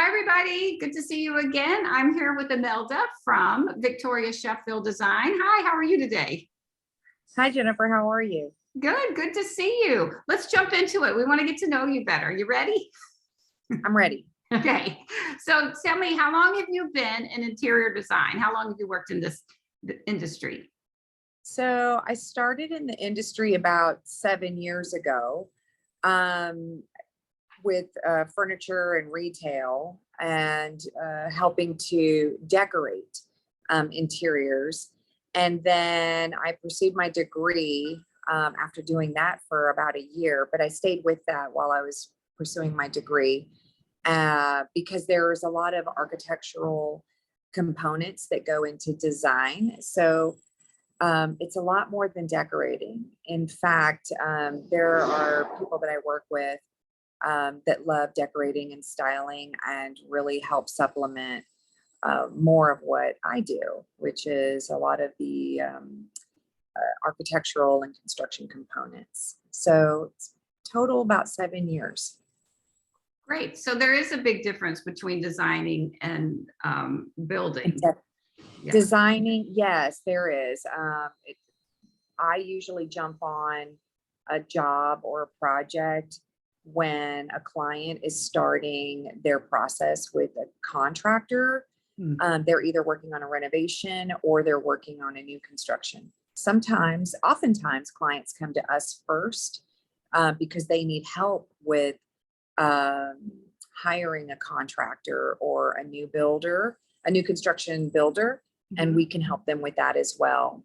Hi, everybody. Good to see you again. I'm here with Imelda from Victoria Sheffield Design. Hi, how are you today? Hi, Jennifer. How are you? Good, good to see you. Let's jump into it. We want to get to know you better. You ready? I'm ready. Okay. So tell me, how long have you been in interior design? How long have you worked in this industry? So I started in the industry about 7 years ago um, with furniture and retail and helping to decorate interiors. And then I pursued my degree after doing that for about a year, but I stayed with that while I was pursuing my degree because there's a lot of architectural components that go into design. So it's a lot more than decorating. In fact, there are people that I work with that love decorating and styling and really help supplement more of what I do, which is a lot of the architectural and construction components. So it's total about 7 years. Great. So there is a big difference between designing and building. Yeah. Designing, yes, there is. I usually jump on a job or a project when a client is starting their process with a contractor. They're either working on a renovation or they're working on a new construction. Oftentimes, clients come to us first because they need help with hiring a contractor or a new construction builder, and we can help them with that as well.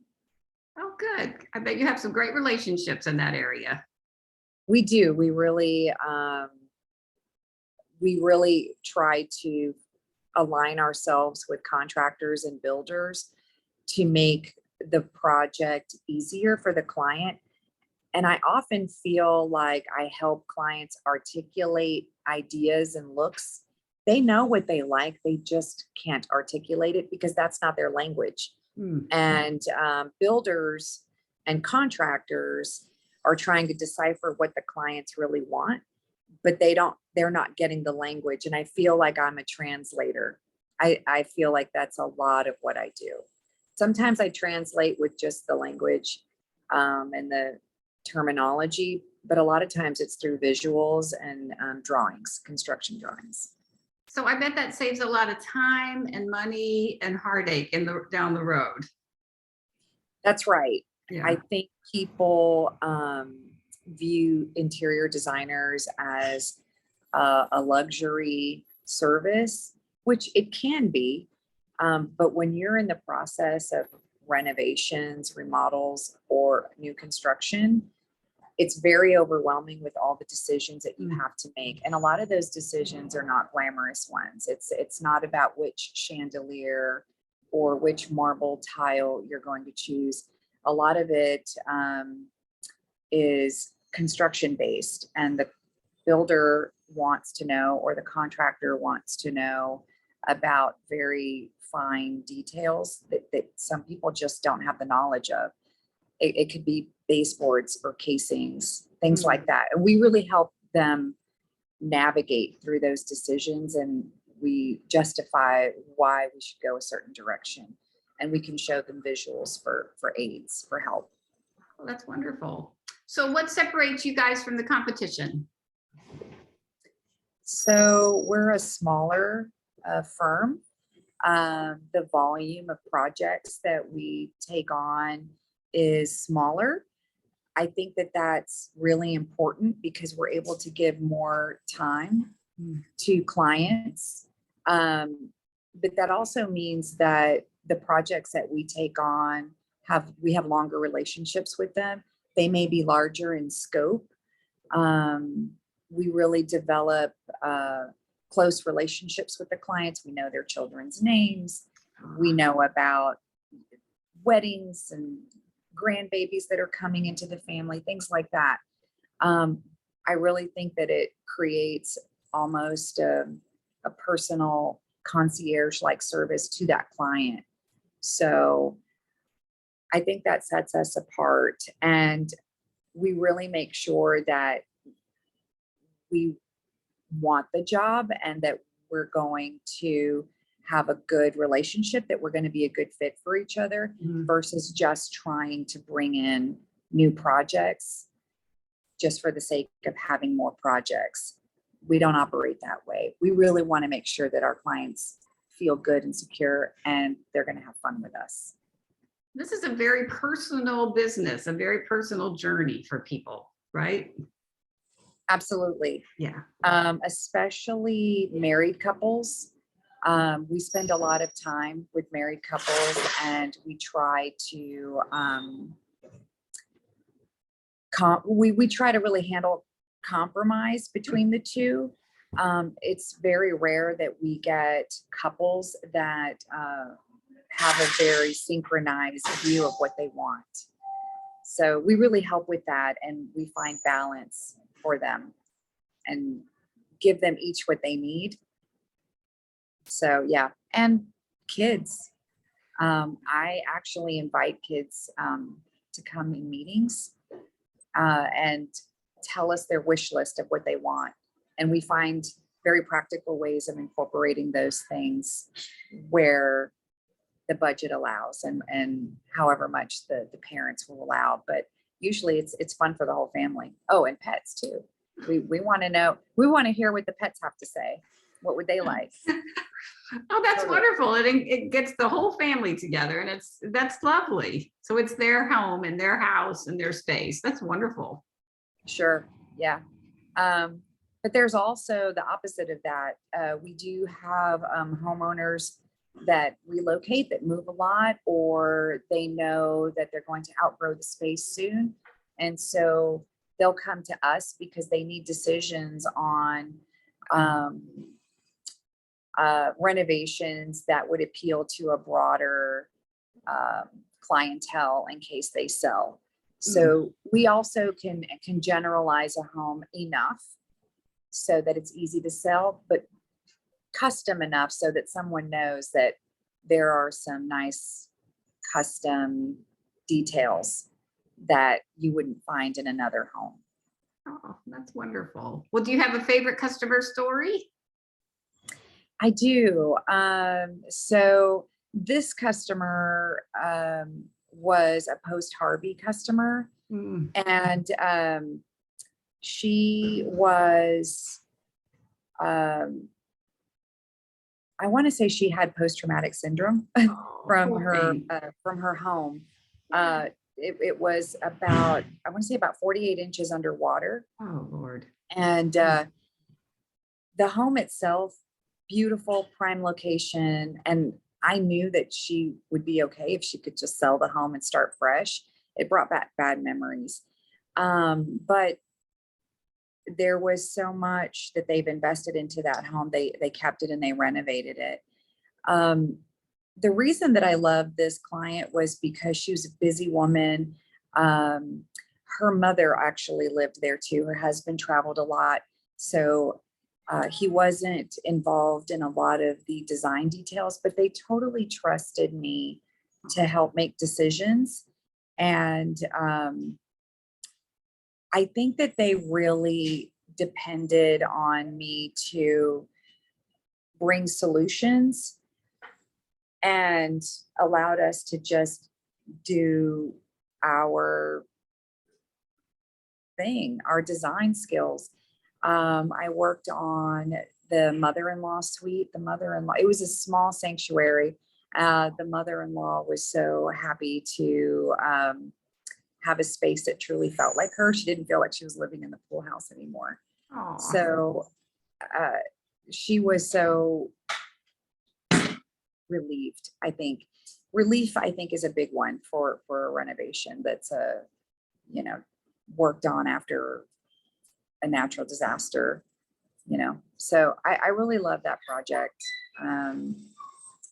Oh, good. I bet you have some great relationships in that area. We do. We really try to align ourselves with contractors and builders to make the project easier for the client. And I often feel like I help clients articulate ideas and looks. They know what they like, they just can't articulate it because that's not their language. And builders and contractors are trying to decipher what the clients really want, but they're not getting the language. And I feel like I'm a translator. I feel like that's a lot of what I do. Sometimes I translate with just the language and the terminology, but a lot of times it's through visuals and drawings, construction drawings. So I bet that saves a lot of time and money and heartache down the road. That's right. Yeah. I think people view interior designers as a luxury service, which it can be. But when you're in the process of renovations, remodels, or new construction, it's very overwhelming with all the decisions that you have to make. And a lot of those decisions are not glamorous ones. It's not about which chandelier or which marble tile you're going to choose. A lot of it is construction based, and the builder wants to know, or the contractor wants to know about very fine details that some people just don't have the knowledge of. It could be baseboards or casings, things like that. And we really help them navigate through those decisions, and we justify why we should go a certain direction. And we can show them visuals for aids, for help. Well, that's wonderful. So what separates you guys from the competition? So we're a smaller firm. The volume of projects that we take on is smaller. I think that that's really important because we're able to give more time to clients. But that also means that the projects that we take on we have longer relationships with them. They may be larger in scope. We really develop close relationships with the clients. We know their children's names. We know about weddings and grandbabies that are coming into the family, things like that. I really think that it creates almost a personal concierge-like service to that client. So I think that sets us apart, and we really make sure that we want the job and that we're going to have a good relationship, that we're going to be a good fit for each other, Mhm. versus just trying to bring in new projects just for the sake of having more projects. We don't operate that way. We really want to make sure that our clients feel good and secure, and they're going to have fun with us. This is a very personal business, a very personal journey for people, right? Absolutely. Yeah. Especially married couples. We spend a lot of time with married couples, and we try to we try to really handle compromise between the two. It's very rare that we get couples that have a very synchronized view of what they want. So we really help with that, and we find balance for them and give them each what they need. So yeah, and kids. I actually invite kids to come in meetings and tell us their wish list of what they want. And we find very practical ways of incorporating those things where the budget allows, and however much the parents will allow. But usually it's fun for the whole family. Oh, and pets too. We want to know, we want to hear what the pets have to say. What would they like? Oh, that's Totally. wonderful. It gets the whole family together, and that's lovely. So it's their home and their house and their space. That's wonderful. Sure. Yeah. But there's also the opposite of that. We do have homeowners that relocate, that move a lot, or they know that they're going to outgrow the space soon. And so they'll come to us because they need decisions on renovations that would appeal to a broader clientele in case they sell. So we also can generalize a home enough so that it's easy to sell, but custom enough so that someone knows that there are some nice custom details that you wouldn't find in another home. Oh, that's wonderful. Well, do you have a favorite customer story? I do. So this customer was a post Harvey customer, Mm. and she was, I want to say she had post traumatic syndrome Oh, from poor her thing. home. It was about, I want to say about 48 inches underwater, Oh, Lord. and the home itself, beautiful, prime location. And I knew that she would be okay if she could just sell the home and start fresh. It brought back bad memories. But there was so much that they've invested into that home. They kept it and they renovated it. The reason that I loved this client was because she was a busy woman. Her mother actually lived there too. Her husband traveled a lot. So he wasn't involved in a lot of the design details, but they totally trusted me to help make decisions. And I think that they really depended on me to bring solutions, and allowed us to just do our thing, our design skills. I worked on the mother-in-law suite. The mother-in-law, it was a small sanctuary. The mother-in-law was so happy to have a space that truly felt like her. She didn't feel like she was living in the pool house anymore. Oh, So she was so relieved. I think relief, I think, is a big one for a renovation that's worked on after a natural disaster. So I really love that project.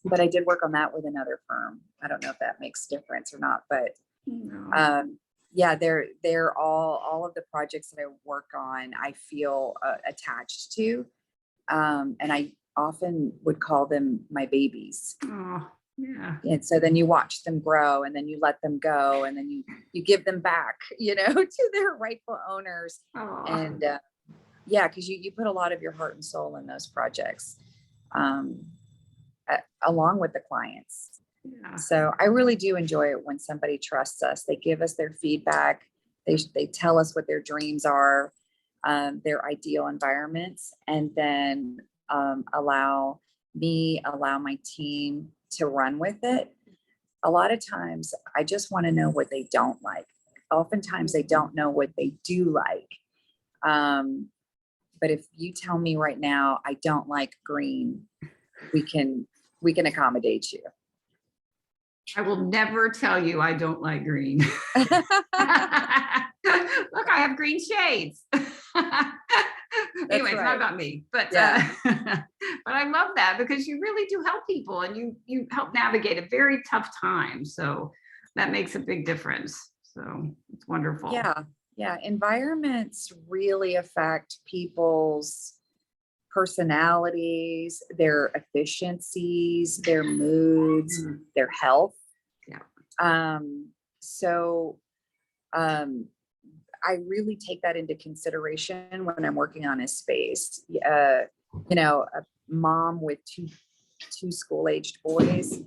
But I did work on that with another firm. I don't know if that makes a difference or not, but no. yeah, they're all of the projects that I work on, I feel attached to. And I often would call them my babies. Oh, yeah. And so then you watch them grow, and then you let them go, and then you give them back, to their rightful owners. Oh, And yeah, because you put a lot of your heart and soul in those projects. um, along with the clients. Yeah. So I really do enjoy it when somebody trusts us. They give us their feedback. They tell us what their dreams are, their ideal environments, and then allow my team to run with it. A lot of times I just want to know what they don't like. Oftentimes they don't know what they do like. But if you tell me right now, I don't like green, we can accommodate you. I will never tell you I don't like green. Look, I have green shades. Anyway, it's not right. about me, but Yeah. but I love that because you really do help people and you help navigate a very tough time. So that makes a big difference. So it's wonderful. Yeah. Yeah. Environments really affect people's personalities, their efficiencies, their moods, Mm, their health. yeah. So I really take that into consideration when I'm working on a space. A mom with two school-aged boys.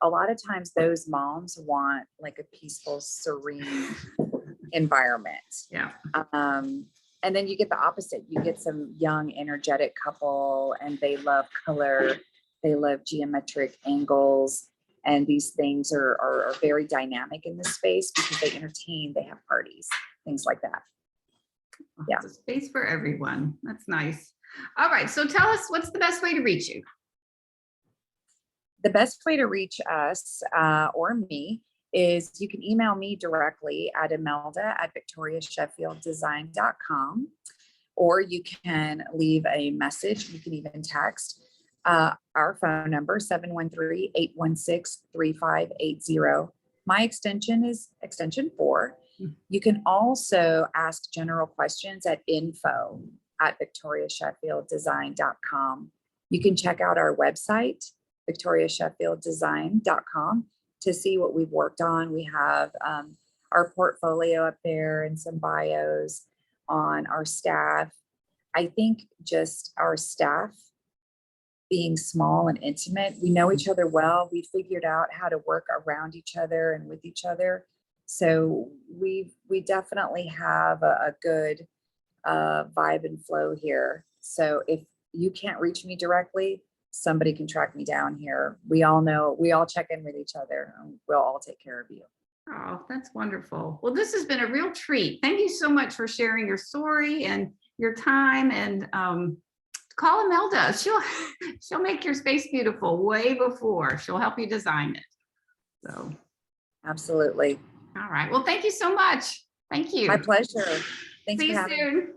A lot of times those moms want like a peaceful, serene environment. Yeah. And then you get the opposite. You get some young, energetic couple, and they love color, they love geometric angles, and these things are very dynamic in this space because they entertain, they have parties, things like that. Yeah. It's a space for everyone. That's nice. All right. So tell us, what's the best way to reach you? The best way to reach us or me is you can email me directly at imelda@victoriasheffielddesign.com, or you can leave a message. You can even text our phone number, 713-816-3580. My extension is extension 4. You can also ask general questions at info@victoriasheffielddesign.com. You can check out our website, victoriasheffielddesign.com, to see what we've worked on. We have our portfolio up there and some bios on our staff. I think just our staff being small and intimate, we know each other well. We figured out how to work around each other and with each other. So we definitely have a good vibe and flow here. So if you can't reach me directly, somebody can track me down here. We all know, we all check in with each other, and we'll all take care of you. Oh, that's wonderful. Well, this has been a real treat. Thank you so much for sharing your story and your time. And call Imelda. She'll make your space beautiful way before. She'll help you design it. So, absolutely. All right. Well, thank you so much. Thank you. My pleasure. Thanks See for you having me. soon.